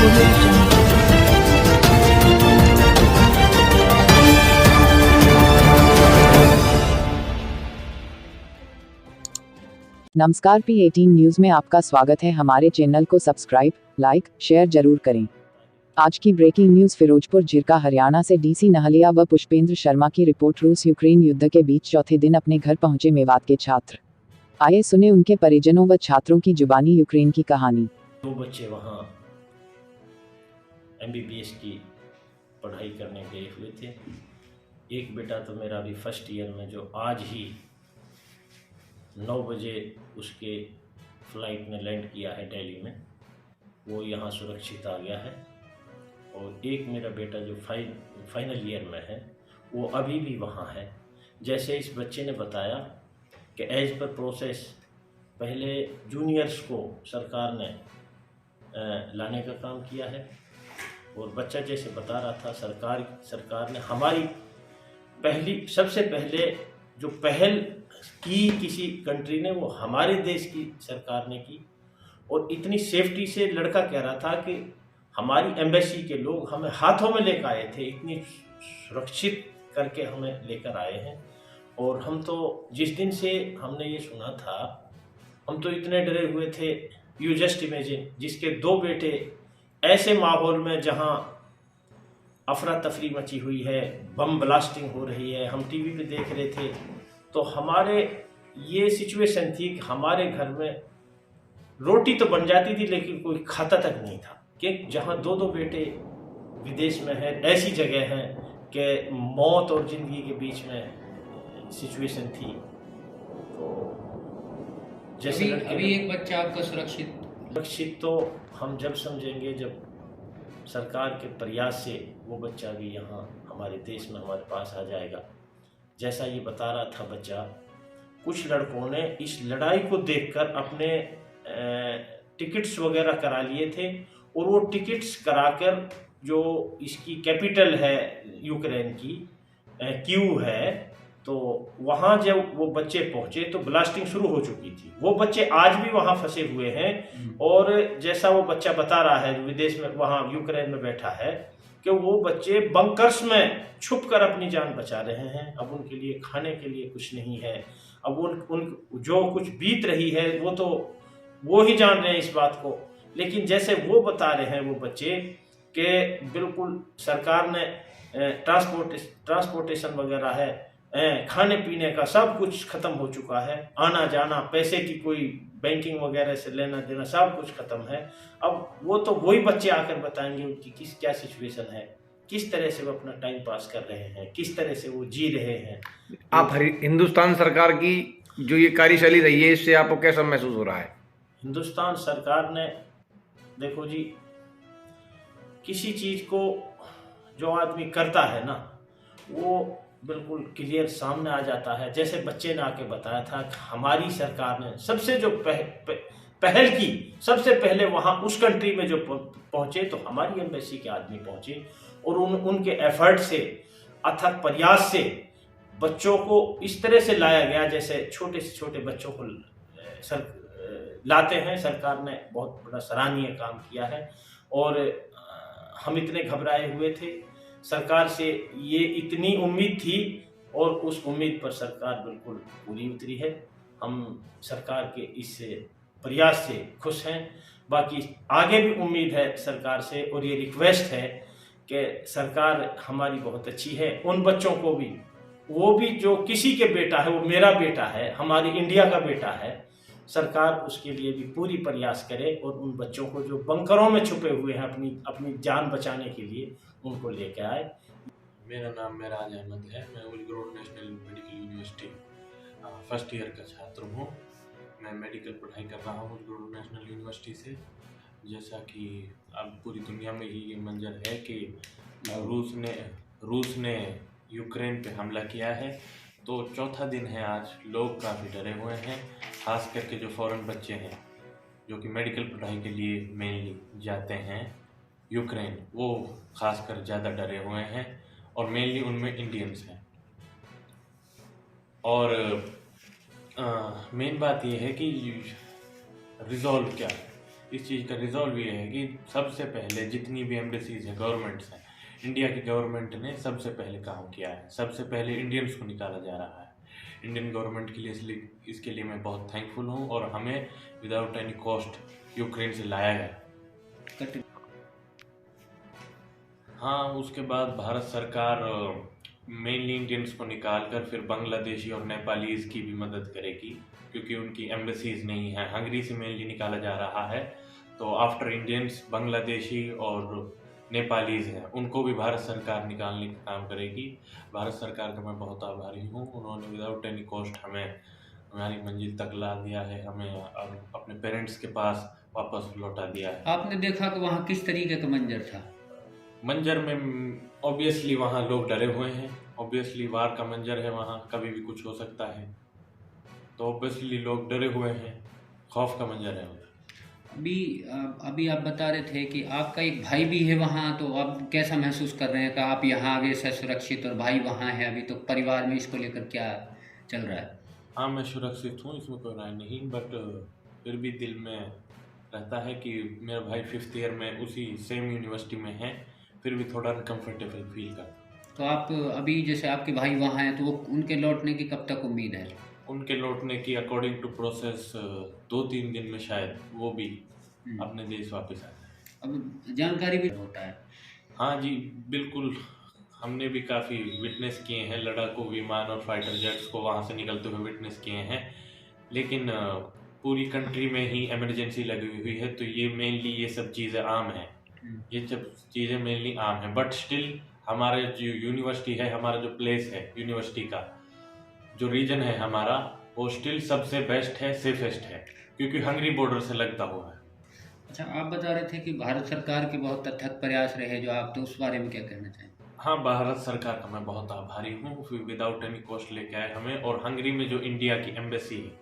Audio Jungle. नमस्कार, P18 news में आपका स्वागत है। हमारे चैनल को सब्सक्राइब, लाइक, शेयर जरूर करें। आज की ब्रेकिंग न्यूज फिरोजपुर जिरका हरियाणा से डीसी नहलिया व पुष्पेंद्र शर्मा की रिपोर्ट। रूस यूक्रेन युद्ध के बीच चौथे दिन अपने घर पहुंचे मेवात के छात्र। आइए सुने उनके परिजनों व छात्रों की जुबानी यूक्रेन की कहानी। 2 बच्चे वहाँ MBBS की पढ़ाई करने गए हुए थे। एक बेटा तो मेरा अभी फर्स्ट ईयर में, जो आज ही 9 बजे उसके फ्लाइट ने लैंड किया है दिल्ली में, वो यहाँ सुरक्षित आ गया है। और एक मेरा बेटा जो फाइनल ईयर में है, वो अभी भी वहाँ है। जैसे इस बच्चे ने बताया कि एज पर प्रोसेस पहले जूनियर्स को सरकार ने लाने का काम किया है। और बच्चा जैसे बता रहा था, सरकार ने हमारी सबसे पहले जो पहल की किसी कंट्री ने, वो हमारे देश की सरकार ने की। और इतनी सेफ्टी से लड़का कह रहा था कि हमारी एम्बेसी के लोग हमें हाथों में लेकर आए थे, इतनी सुरक्षित करके हमें लेकर आए हैं। और हम तो जिस दिन से हमने ये सुना था, हम तो इतने डरे हुए थे। यू जस्ट इमेजिन, जिसके 2 बेटे ऐसे माहौल में जहां अफरा तफरी मची हुई है, बम ब्लास्टिंग हो रही है, हम टीवी पे देख रहे थे। तो हमारे ये सिचुएशन थी कि हमारे घर में रोटी तो बन जाती थी, लेकिन कोई खाता तक नहीं था। कि जहां 2 बेटे विदेश में है, ऐसी जगह है कि मौत और ज़िंदगी के बीच में सिचुएशन थी। तो जैसे अभी एक बच्चा आपका सुरक्षित तो हम जब समझेंगे, जब सरकार के प्रयास से वो बच्चा भी यहाँ हमारे देश में हमारे पास आ जाएगा। जैसा ये बता रहा था बच्चा, कुछ लड़कों ने इस लड़ाई को देखकर अपने टिकट्स वगैरह करा लिए थे। और वो टिकट्स कराकर जो इसकी कैपिटल है यूक्रेन की, कीव है, तो वहाँ जब वो बच्चे पहुँचे तो ब्लास्टिंग शुरू हो चुकी थी। वो बच्चे आज भी वहाँ फंसे हुए हैं। और जैसा वो बच्चा बता रहा है जो विदेश में वहाँ यूक्रेन में बैठा है, कि वो बच्चे बंकर्स में छुप कर अपनी जान बचा रहे हैं। अब उनके लिए खाने के लिए कुछ नहीं है। अब उन जो कुछ बीत रही है, वो तो वो ही जान रहे हैं इस बात को। लेकिन जैसे वो बता रहे हैं वो बच्चे कि बिल्कुल सरकार ने ट्रांसपोर्टेशन वगैरह है, खाने पीने का सब कुछ खत्म हो चुका है। आना जाना, पैसे की कोई बैंकिंग वगैरह से लेना देना सब कुछ खत्म है। अब वो तो वही बच्चे आकर बताएंगे उनकी क्या सिचुएशन है, किस तरह से वो अपना टाइम पास कर रहे हैं, किस तरह से वो जी रहे हैं। आप हिंदुस्तान सरकार की जो ये कार्यशैली रही है, इससे आपको कैसा महसूस हो रहा है? हिंदुस्तान सरकार ने, देखो जी, किसी चीज को जो आदमी करता है ना, वो बिल्कुल क्लियर सामने आ जाता है। जैसे बच्चे ने आके बताया था कि हमारी सरकार ने सबसे जो पहल की, सबसे पहले वहाँ उस कंट्री में जो पहुँचे तो हमारी एम्बेसी के आदमी पहुँचे। और उनके एफर्ट से, अथक प्रयास से बच्चों को इस तरह से लाया गया, जैसे छोटे से छोटे बच्चों को लाते हैं। सरकार ने बहुत बड़ा सराहनीय काम किया है। और हम इतने घबराए हुए थे, सरकार से ये इतनी उम्मीद थी, और उस उम्मीद पर सरकार बिल्कुल पूरी उतरी है। हम सरकार के इस प्रयास से खुश हैं। बाकी आगे भी उम्मीद है सरकार से, और ये रिक्वेस्ट है कि सरकार हमारी बहुत अच्छी है। उन बच्चों को भी, वो भी जो किसी के बेटा है, वो मेरा बेटा है, हमारी इंडिया का बेटा है, सरकार उसके लिए भी पूरी प्रयास करे। और उन बच्चों को जो बंकरों में छुपे हुए हैं, अपनी जान बचाने के लिए, उनको लेके आए। मेरा नाम मेराज अहमद है। मैं उलगरोड national medical university first year का छात्र हूँ। मैं मेडिकल पढ़ाई कर रहा हूँ उलगरोड नेशनल यूनिवर्सिटी से। जैसा कि अब पूरी दुनिया में ही ये मंजर है कि रूस ने यूक्रेन पे हमला किया है, तो चौथा दिन है आज। लोग काफ़ी डरे हुए हैं, ख़ास करके जो फ़ॉरेन बच्चे हैं जो कि मेडिकल पढ़ाई के लिए मेनली जाते हैं यूक्रेन, वो खासकर ज़्यादा डरे हुए हैं। और मेनली उनमें इंडियंस हैं। और मेन बात ये है कि रिजॉल्व क्या है, इस चीज़ का रिजॉल्व ये है कि सबसे पहले जितनी भी एम्बेसीज है, गवर्नमेंट्स हैं, इंडिया की गवर्नमेंट ने सबसे पहले काम किया है। सबसे पहले इंडियंस को निकाला जा रहा है। इंडियन गवर्नमेंट के लिए इसके लिए मैं बहुत थैंकफुल हूँ, और हमें विदाउट एनी कॉस्ट यूक्रेन से लाया गया। हाँ, उसके बाद भारत सरकार मेनली इंडियंस को निकाल कर फिर बांग्लादेशी और नेपालीज़ की भी मदद करेगी, क्योंकि उनकी एम्बेसीज नहीं है। हंगरी से मेनली निकाला जा रहा है, तो आफ्टर इंडियंस बांग्लादेशी और नेपालीज़ हैं, उनको भी भारत सरकार निकालने का काम करेगी। भारत सरकार का मैं बहुत आभारी हूँ। उन्होंने विदाउट एनी कॉस्ट हमें हमारी मंजिल तक ला दिया है, हमें अपने पेरेंट्स के पास वापस लौटा दिया है। आपने देखा कि वहाँ किस तरीके का मंजर था? मंजर में ऑब्वियसली वहाँ लोग डरे हुए हैं। ऑब्वियसली वार का मंजर है, वहाँ कभी भी कुछ हो सकता है, तो ऑब्वियसली लोग डरे हुए हैं, खौफ का मंजर है। अभी आप बता रहे थे कि आपका एक भाई भी है वहाँ, तो आप कैसा महसूस कर रहे हैं कि आप यहाँ आगे से सुरक्षित और भाई वहाँ है? अभी तो परिवार में इसको लेकर क्या चल रहा है? हाँ, मैं सुरक्षित हूँ, इसमें कोई राय नहीं, बट फिर भी दिल में रहता है कि मेरा भाई 5th ईयर में उसी सेम यूनिवर्सिटी में है, फिर भी थोड़ा अनकम्फर्टेबल फील करता हूँ। तो आप अभी जैसे आपके भाई वहाँ हैं, तो वो उनके लौटने की कब तक उम्मीद है? उनके लौटने की अकॉर्डिंग टू प्रोसेस 2-3 दिन में शायद वो भी अपने देश वापस आ जाए। अब जानकारी भी होता है। हाँ जी, बिल्कुल। हमने भी काफ़ी विटनेस किए हैं, लड़ाकू विमान और फाइटर जेट्स को वहाँ से निकलते हुए विटनेस किए हैं, लेकिन पूरी कंट्री में ही इमरजेंसी लगी हुई है, तो ये मेनली ये सब चीज़ें आम हैं। ये सब चीज़ें मेनली आम हैं, बट स्टिल हमारे जो यूनिवर्सिटी है, हमारा जो प्लेस है यूनिवर्सिटी का, जो रीजन है हमारा, वो स्टिल सबसे बेस्ट है, सेफेस्ट है, क्योंकि हंगरी बॉर्डर से लगता हुआ है। अच्छा, आप बता रहे थे कि भारत सरकार के बहुत अथक प्रयास रहे जो आप, तो उस बारे में क्या कहना चाहें? हाँ, भारत सरकार का मैं बहुत आभारी हूँ, विदाउट एनी कॉस्ट लेके आए हमें, और हंगरी में जो इंडिया की एम्बेसी है